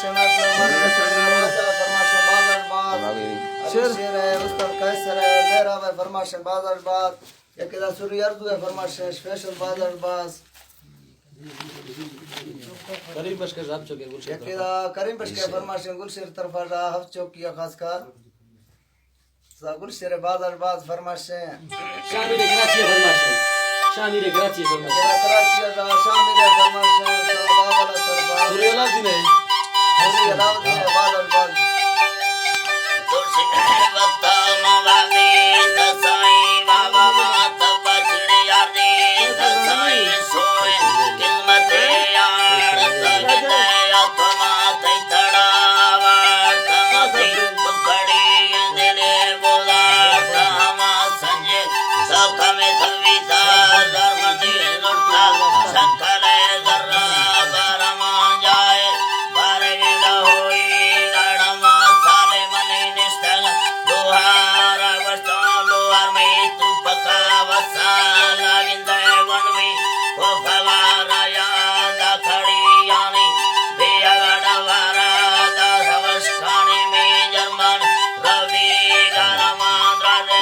फरमाशे राजा फरमाशे बादल बात शेर है उस्तम कैसर है मेरा है फरमाशे बादल बात यकिदा सूर्य अर्दु है फरमाशे स्पेशल बादल बास करीम बश के साहब चौके गुलशेर यकिदा करीम बश के फरमाशे गुलशेर तरफा जा हफ चौकी खास कर सा गुलशेर बादल बात फरमाशे शामिर कराची फरमाशे शामिर कराची फरमाशे कराची जा शामिर फरमाशे बाबा तरफा सूर्य अलाउद्दीन है सूर्य अलाउद्दीन है बादल बात वक्ता मवादी दसाई बाबा माता बचड़े यादी दसाई सोए किस्मत यार तगदे अथमा तै तड़ावा तमसे टुकड़ी दिले बोला तमा संजे सब में सविता धर्म दी लुटा सकले जर्रा बरमा जाए बारगिला होई गड़मा साले मने निष्ठल लोहार वस्तो लोहार में तू पका वसा लागिंदे वनवी को फवारा याद खड़ी यानी बेअगड़ वारा दसवस्खानी में जर्मन रवि गरमा द्राजे